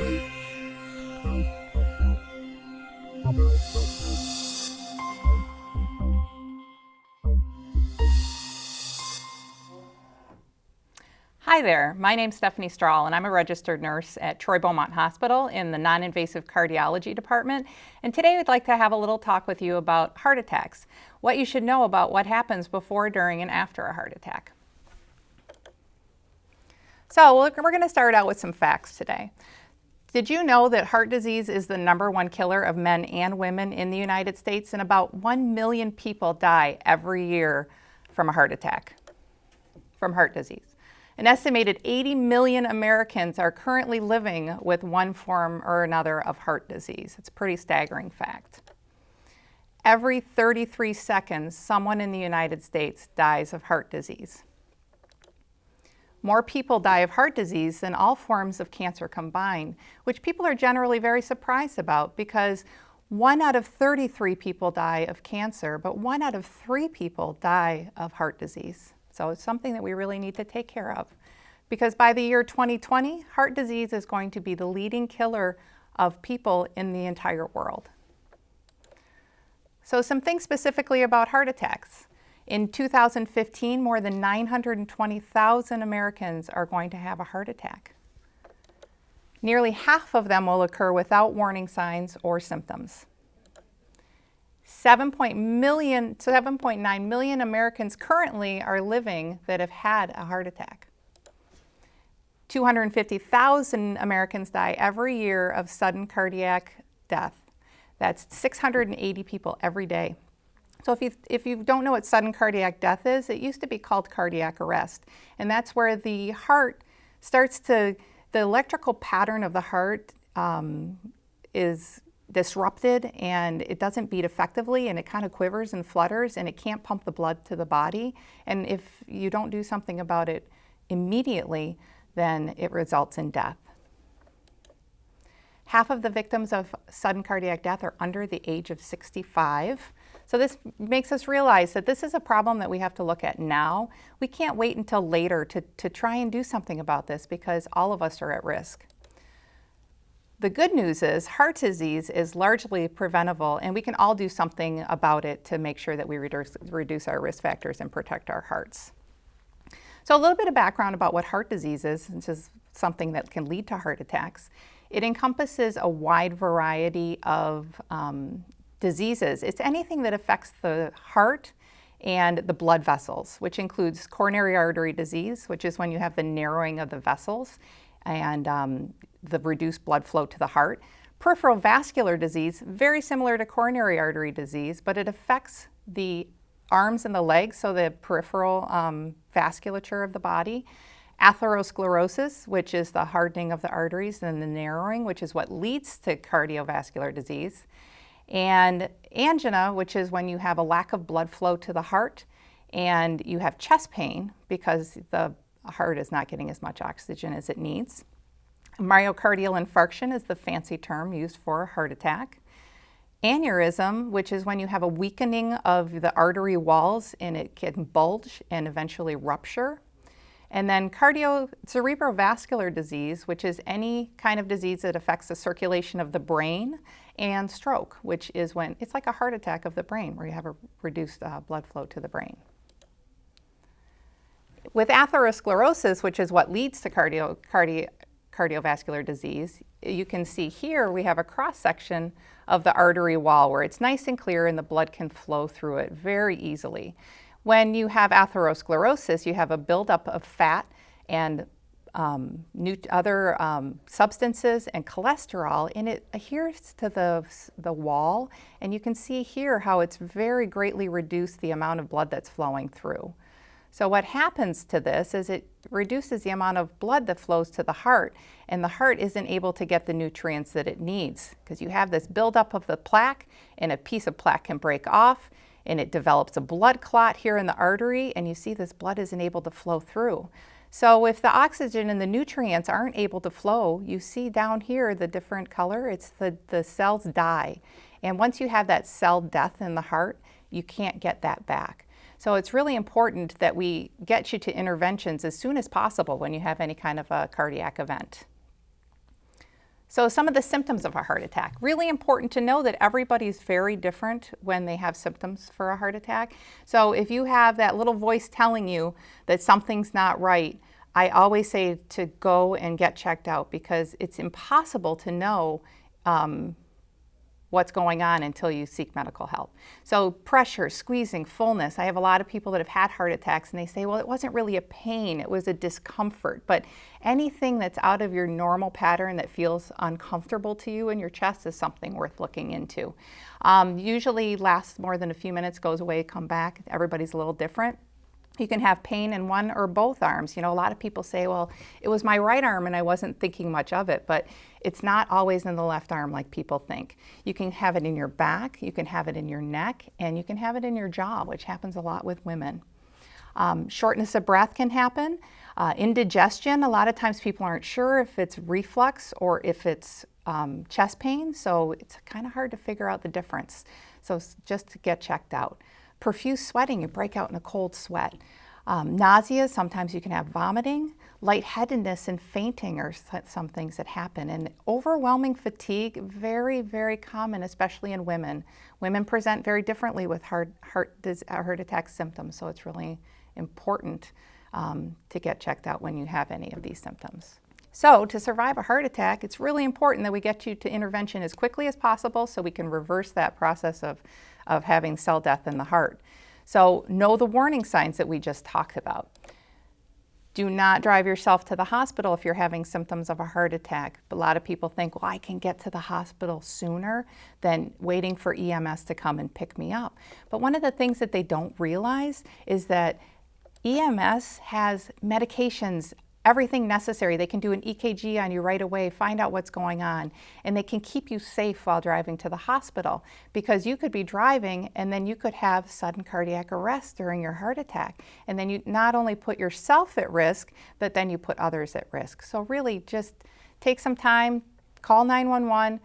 Hi there, my name's Stephanie Strahl and I'm a registered nurse at Orion Beaumont Hospital in the non-invasive cardiology department. And today we'd like to have a little talk with you about heart attacks, what you should know about what happens before, during, and after a heart attack. So we're going to start out with some facts today. Did you know that heart disease is the #1 killer of men and women in the United States, and about 1 million people die every year from a heart attack, from heart disease? An estimated 80 million Americans are currently living with one form or another of heart disease. It's a pretty staggering fact. Every 33 seconds, someone in the United States dies of heart disease. More people die of heart disease than all forms of cancer combined, which people are generally very surprised about because 1 out of 33 people die of cancer, but 1 out of 3 people die of heart disease. So it's something that we really need to take care of, because by the year 2020, heart disease is going to be the leading killer of people in the entire world. So some things specifically about heart attacks. In 2015, more than 920,000 Americans are going to have a heart attack. Nearly half of them will occur without warning signs or symptoms. 7.9 million Americans currently are living that have had a heart attack. 250,000 Americans die every year of sudden cardiac death. That's 680 people every day. So if you don't know what sudden cardiac death is, it used to be called cardiac arrest. And that's where the heart starts to, the electrical pattern of the heart is disrupted and it doesn't beat effectively and it kind of quivers and flutters and it can't pump the blood to the body. And if you don't do something about it immediately, then it results in death. Half of the victims of sudden cardiac death are under the age of 65. So this makes us realize that this is a problem that we have to look at now. We can't wait until later to try and do something about this because all of us are at risk. The good news is heart disease is largely preventable and we can all do something about it to make sure that we reduce our risk factors and protect our hearts. So a little bit of background about what heart disease is, which is something that can lead to heart attacks. It encompasses a wide variety of diseases. It's anything that affects the heart and the blood vessels, which includes coronary artery disease, which is when you have the narrowing of the vessels and the reduced blood flow to the heart. Peripheral vascular disease, very similar to coronary artery disease, but it affects the arms and the legs, so the peripheral vasculature of the body. Atherosclerosis, which is the hardening of the arteries, and the narrowing, which is what leads to cardiovascular disease. And angina, which is when you have a lack of blood flow to the heart and you have chest pain because the heart is not getting as much oxygen as it needs. Myocardial infarction is the fancy term used for a heart attack. Aneurysm, which is when you have a weakening of the artery walls and it can bulge and eventually rupture. And then cerebrovascular disease, which is any kind of disease that affects the circulation of the brain, and stroke, which is when it's like a heart attack of the brain where you have a reduced blood flow to the brain. With atherosclerosis, which is what leads to cardiovascular disease, you can see here we have a cross-section of the artery wall where it's nice and clear and the blood can flow through it very easily. When you have atherosclerosis, you have a buildup of fat and other substances and cholesterol, and it adheres to the wall. And you can see here how it's very greatly reduced the amount of blood that's flowing through. So what happens to this is it reduces the amount of blood that flows to the heart, and the heart isn't able to get the nutrients that it needs because you have this buildup of the plaque, and a piece of plaque can break off, and it develops a blood clot here in the artery, and you see this blood isn't able to flow through. So if the oxygen and the nutrients aren't able to flow, you see down here the different color, it's the cells die. And once you have that cell death in the heart, you can't get that back. So it's really important that we get you to interventions as soon as possible when you have any kind of a cardiac event. So some of the symptoms of a heart attack. Really important to know that everybody's very different when they have symptoms for a heart attack. So if you have that little voice telling you that something's not right, I always say to go and get checked out, because it's impossible to know what's going on until you seek medical help. So pressure, squeezing, fullness. I have a lot of people that have had heart attacks and they say, well, it wasn't really a pain, it was a discomfort. But anything that's out of your normal pattern that feels uncomfortable to you in your chest is something worth looking into. Usually lasts more than a few minutes, goes away, come back. Everybody's a little different. You can have pain in one or both arms. You know, a lot of people say, well, it was my right arm and I wasn't thinking much of it, but it's not always in the left arm like people think. You can have it in your back, you can have it in your neck, and you can have it in your jaw, which happens a lot with women. Shortness of breath can happen. Indigestion, a lot of times people aren't sure if it's reflux or if it's chest pain, so it's kind of hard to figure out the difference. So just to get checked out. Profuse sweating, you break out in a cold sweat. Nausea, sometimes you can have vomiting. Lightheadedness and fainting are some things that happen. And overwhelming fatigue, very, very common, especially in women. Women present very differently with heart attack symptoms, so it's really important to get checked out when you have any of these symptoms. So to survive a heart attack, it's really important that we get you to intervention as quickly as possible so we can reverse that process of having cell death in the heart. So know the warning signs that we just talked about. Do not drive yourself to the hospital if you're having symptoms of a heart attack. A lot of people think, well, I can get to the hospital sooner than waiting for EMS to come and pick me up. But one of the things that they don't realize is that EMS has medications, everything necessary. They can do an EKG on you right away, find out what's going on, and they can keep you safe while driving to the hospital, because you could be driving and then you could have sudden cardiac arrest during your heart attack. And then you not only put yourself at risk, but then you put others at risk. So really just take some time, call 911,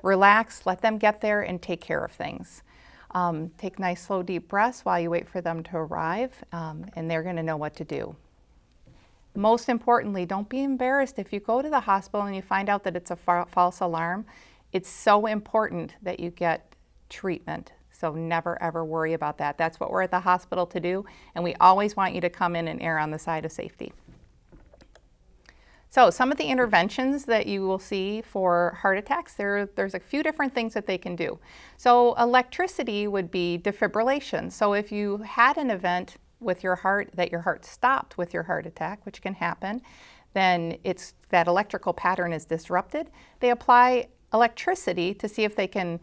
relax, let them get there and take care of things. Take nice, slow, deep breaths while you wait for them to arrive, and they're going to know what to do. Most importantly, don't be embarrassed if you go to the hospital and you find out that it's a false alarm. It's so important that you get treatment. So never ever worry about that. That's what we're at the hospital to do, and we always want you to come in and err on the side of safety. So some of the interventions that you will see for heart attacks, there's a few different things that they can do. So electricity would be defibrillation. So if you had an event with your heart, that your heart stopped with your heart attack, which can happen, then it's that electrical pattern is disrupted. They apply electricity to see if they can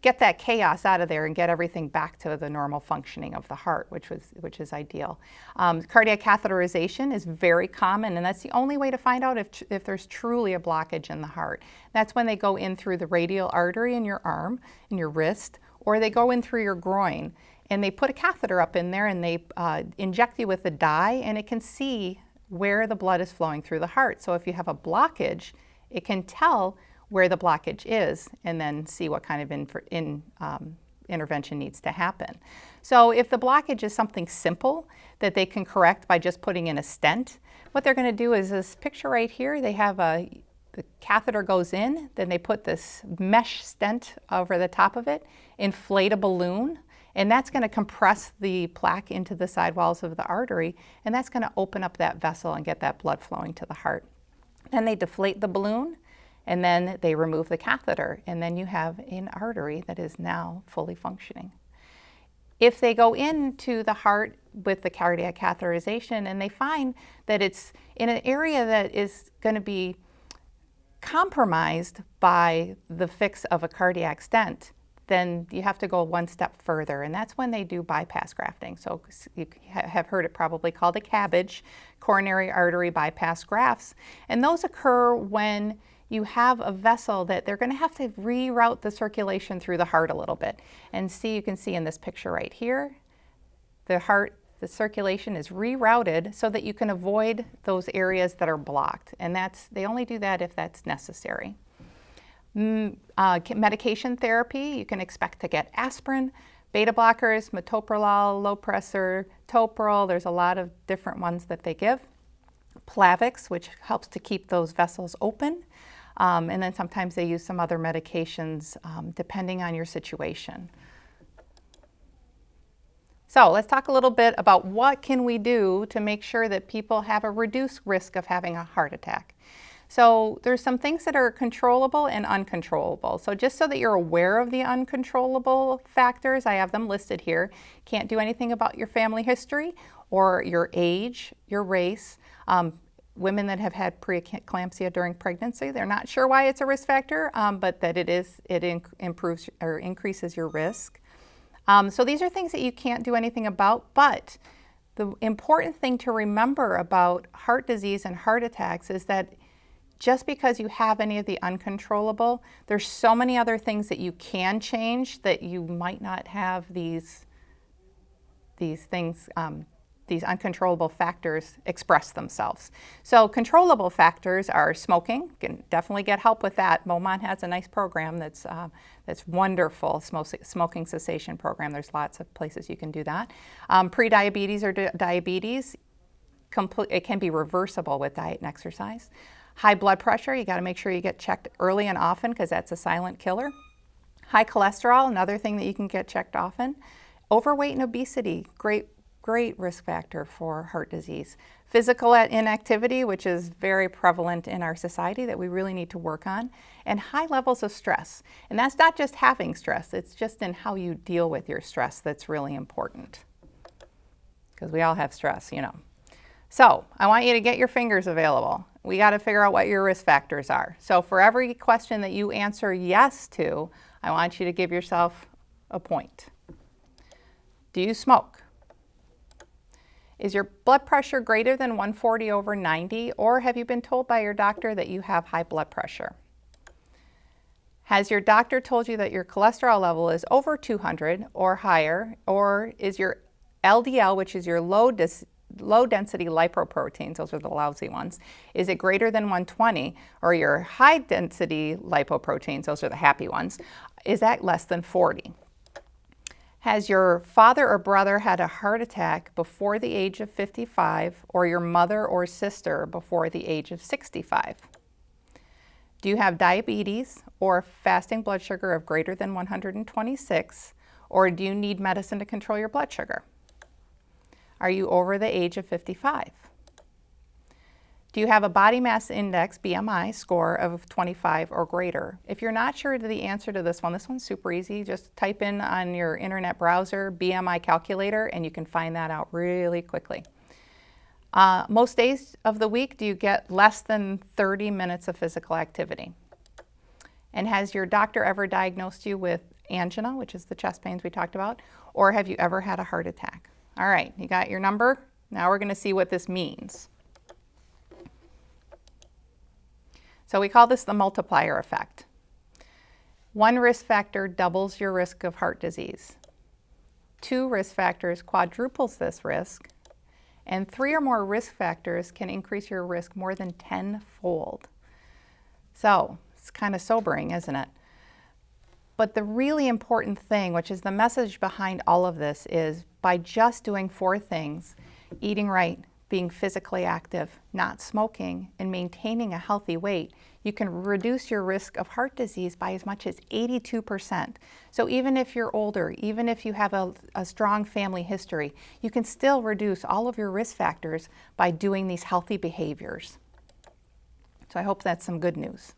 get that chaos out of there and get everything back to the normal functioning of the heart, which is ideal. Cardiac catheterization is very common, and that's the only way to find out if there's truly a blockage in the heart. That's when they go in through the radial artery in your arm, in your wrist, or they go in through your groin. And they put a catheter up in there and they inject you with a dye, and it can see where the blood is flowing through the heart. So if you have a blockage, it can tell where the blockage is and then see what kind of intervention needs to happen. So if the blockage is something simple that they can correct by just putting in a stent, what they're going to do is this picture right here. They have the catheter goes in, then they put this mesh stent over the top of it, inflate a balloon, and that's going to compress the plaque into the sidewalls of the artery, and that's going to open up that vessel and get that blood flowing to the heart. Then they deflate the balloon, and then they remove the catheter, and then you have an artery that is now fully functioning. If they go into the heart with the cardiac catheterization and they find that it's in an area that is going to be compromised by the fix of a cardiac stent, then you have to go one step further, and that's when they do bypass grafting. So you have heard it probably called a CABG, coronary artery bypass grafts, and those occur when you have a vessel that they're going to have to reroute the circulation through the heart a little bit. And you can see in this picture right here, the the circulation is rerouted so that you can avoid those areas that are blocked, and they only do that if that's necessary. Medication therapy, you can expect to get aspirin, beta blockers, metoprolol, Lopressor, Toprol. There's a lot of different ones that they give. Plavix, which helps to keep those vessels open. And then sometimes they use some other medications depending on your situation. So let's talk a little bit about what can we do to make sure that people have a reduced risk of having a heart attack. So there's some things that are controllable and uncontrollable. So just so that you're aware of the uncontrollable factors, I have them listed here. Can't do anything about your family history or your age, your race. Women that have had preeclampsia during pregnancy, they're not sure why it's a risk factor, but that it improves or increases your risk. So these are things that you can't do anything about, but the important thing to remember about heart disease and heart attacks is that just because you have any of the uncontrollable, there's so many other things that you can change that you might not have these things, these uncontrollable factors express themselves. So controllable factors are smoking. You can definitely get help with that. Beaumont has a nice program that's wonderful, smoking cessation program. There's lots of places you can do that. Pre-diabetes or diabetes, it can be reversible with diet and exercise. High blood pressure, you got to make sure you get checked early and often because that's a silent killer. High cholesterol, another thing that you can get checked often. Overweight and obesity, great risk factor for heart disease. Physical inactivity, which is very prevalent in our society that we really need to work on. And high levels of stress. And that's not just having stress, it's just in how you deal with your stress that's really important. Because we all have stress, you know. So I want you to get your fingers available. We got to figure out what your risk factors are. So for every question that you answer yes to, I want you to give yourself a point. Do you smoke? Is your blood pressure greater than 140/90, or have you been told by your doctor that you have high blood pressure? Has your doctor told you that your cholesterol level is over 200 or higher, or is your LDL, which is your low density lipoproteins, those are the lousy ones, is it greater than 120, or your high density lipoproteins, those are the happy ones, is that less than 40? Has your father or brother had a heart attack before the age of 55, or your mother or sister before the age of 65? Do you have diabetes or fasting blood sugar of greater than 126, or do you need medicine to control your blood sugar? Are you over the age of 55? Do you have a body mass index, BMI, score of 25 or greater? If you're not sure of the answer to this one's super easy. Just type in on your internet browser BMI calculator and you can find that out really quickly. Most days of the week, do you get less than 30 minutes of physical activity? And has your doctor ever diagnosed you with angina, which is the chest pains we talked about, or have you ever had a heart attack? All right, you got your number? Now we're going to see what this means. So we call this the multiplier effect. One risk factor doubles your risk of heart disease. 2 risk factors quadruples this risk. And 3 or more risk factors can increase your risk more than 10-fold. So it's kind of sobering, isn't it? But the really important thing, which is the message behind all of this, is by just doing 4 things, eating right, being physically active, not smoking, and maintaining a healthy weight, you can reduce your risk of heart disease by as much as 82%. So even if you're older, even if you have a strong family history, you can still reduce all of your risk factors by doing these healthy behaviors. So I hope that's some good news.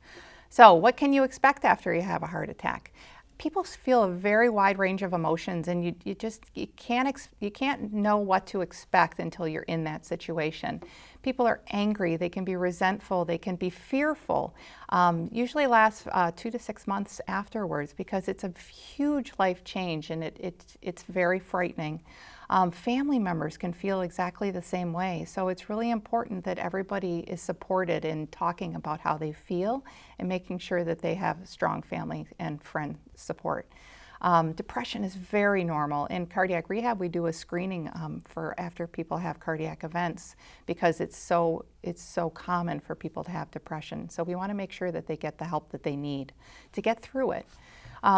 So what can you expect after you have a heart attack? People feel a very wide range of emotions, and you can't know what to expect until you're in that situation. People are angry, they can be resentful, they can be fearful. Usually lasts 2 to 6 months afterwards because it's a huge life change and it's very frightening. Family members can feel exactly the same way. So it's really important that everybody is supported in talking about how they feel and making sure that they have strong family and friend support. Depression is very normal. In cardiac rehab, we do a screening for after people have cardiac events because it's so common for people to have depression. So we want to make sure that they get the help that they need to get through it.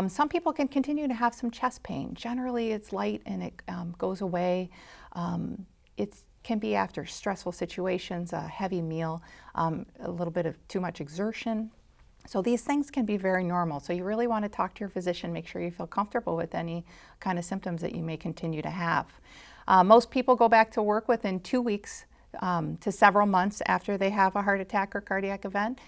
Some people can continue to have some chest pain. Generally, it's light and it goes away. It can be after stressful situations, a heavy meal, a little bit of too much exertion. So these things can be very normal. So you really want to talk to your physician, make sure you feel comfortable with any kind of symptoms that you may continue to have. Most people go back to work within 2 weeks to several months after they have a heart attack or cardiac event,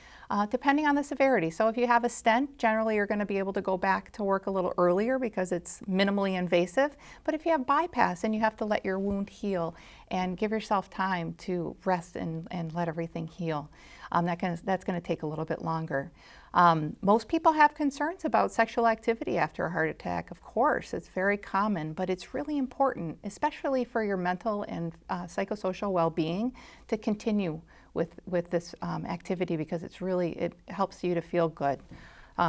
depending on the severity. So if you have a stent, generally you're going to be able to go back to work a little earlier because it's minimally invasive. But if you have bypass, and you have to let your wound heal and give yourself time to rest and let everything heal. That's going to take a little bit longer. Most people have concerns about sexual activity after a heart attack. Of course, it's very common, but it's really important, especially for your mental and psychosocial well-being, to continue with this activity, because it helps you to feel good.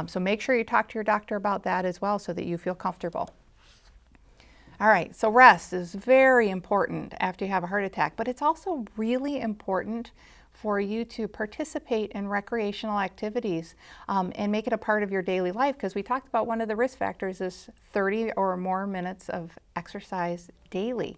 So make sure you talk to your doctor about that as well, so that you feel comfortable. All right, so rest is very important after you have a heart attack, but it's also really important for you to participate in recreational activities and make it a part of your daily life, because we talked about one of the risk factors is 30 or more minutes of exercise daily,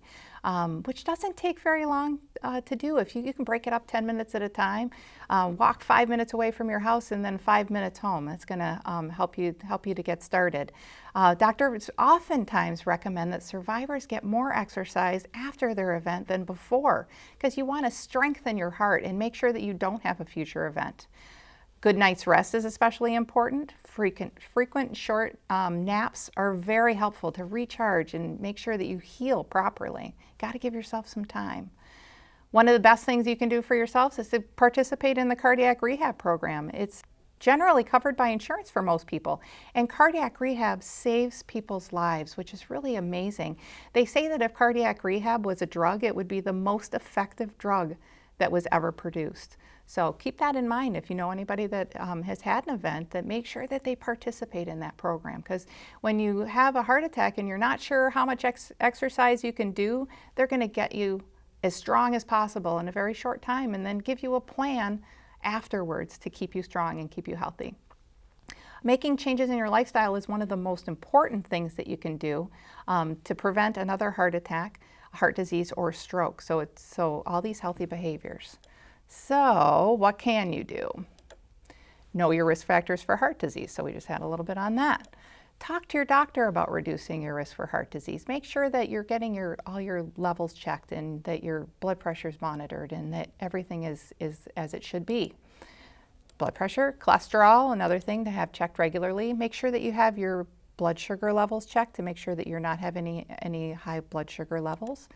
which doesn't take very long to do. If you can break it up 10 minutes at a time, walk 5 minutes away from your house and then 5 minutes home. That's going to help you to get started. Doctors oftentimes recommend that survivors get more exercise after their event than before, because you want to strengthen your heart and make sure that you don't have a future event. Good night's rest is especially important. Frequent short naps are very helpful to recharge and make sure that you heal properly. Got to give yourself some time. One of the best things you can do for yourselves is to participate in the cardiac rehab program. It's generally covered by insurance for most people, and cardiac rehab saves people's lives, which is really amazing. They say that if cardiac rehab was a drug, it would be the most effective drug that was ever produced. So keep that in mind if you know anybody that has had an event, that make sure that they participate in that program, because when you have a heart attack and you're not sure how much exercise you can do, they're going to get you as strong as possible in a very short time and then give you a plan afterwards to keep you strong and keep you healthy. Making changes in your lifestyle is one of the most important things that you can do to prevent another heart attack, heart disease, or stroke. So all these healthy behaviors. So what can you do? Know your risk factors for heart disease. So we just had a little bit on that. Talk to your doctor about reducing your risk for heart disease. Make sure that you're getting all your levels checked and that your blood pressure is monitored and that everything is as it should be. Blood pressure, cholesterol, another thing to have checked regularly. Make sure that you have your blood sugar levels checked to make sure that you're not having any high blood sugar levels.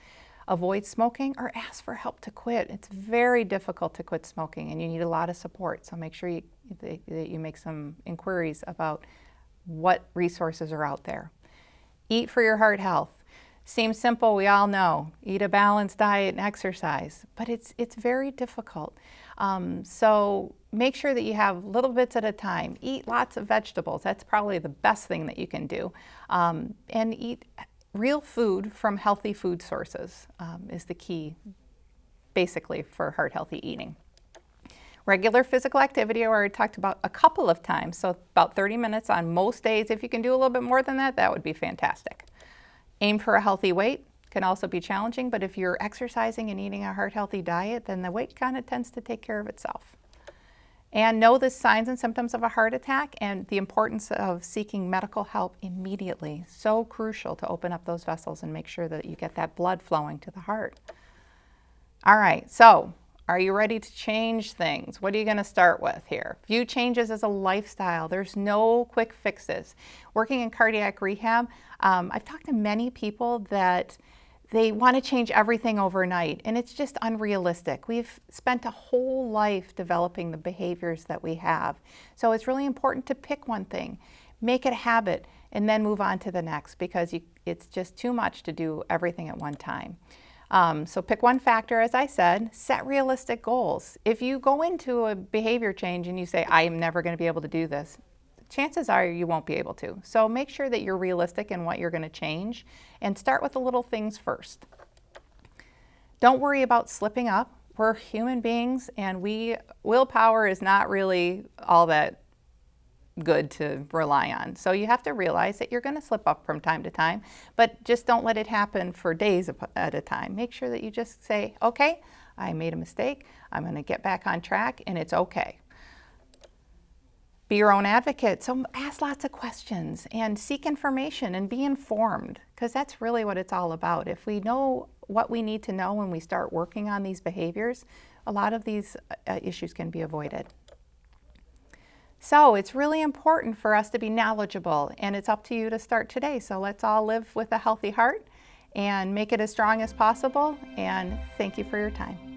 Avoid smoking or ask for help to quit. It's very difficult to quit smoking and you need a lot of support. So make sure that you make some inquiries about what resources are out there. Eat for your heart health. Seems simple, we all know. Eat a balanced diet and exercise, but it's very difficult. So make sure that you have little bits at a time. Eat lots of vegetables. That's probably the best thing that you can do. And eat real food from healthy food sources is the key, basically, for heart healthy eating. Regular physical activity, I already talked about a couple of times, so about 30 minutes on most days. If you can do a little bit more than that, that would be fantastic. Aim for a healthy weight. Can also be challenging, but if you're exercising and eating a heart-healthy diet, then the weight kind of tends to take care of itself. And know the signs and symptoms of a heart attack and the importance of seeking medical help immediately. So crucial to open up those vessels and make sure that you get that blood flowing to the heart. All right, so are you ready to change things? What are you going to start with here? View changes as a lifestyle. There's no quick fixes. Working in cardiac rehab, I've talked to many people that they want to change everything overnight, and it's just unrealistic. We've spent a whole life developing the behaviors that we have. So it's really important to pick one thing, make it a habit, and then move on to the next, because it's just too much to do everything at one time. So pick one factor, as I said, set realistic goals. If you go into a behavior change and you say, I am never going to be able to do this, chances are you won't be able to. So make sure that you're realistic in what you're going to change and start with the little things first. Don't worry about slipping up. We're human beings and willpower is not really all that good to rely on. So you have to realize that you're going to slip up from time to time, but just don't let it happen for days at a time. Make sure that you just say, okay, I made a mistake. I'm going to get back on track and it's okay. Be your own advocate. So ask lots of questions and seek information and be informed, because that's really what it's all about. If we know what we need to know when we start working on these behaviors, a lot of these issues can be avoided. So it's really important for us to be knowledgeable, and it's up to you to start today. So let's all live with a healthy heart and make it as strong as possible. And thank you for your time.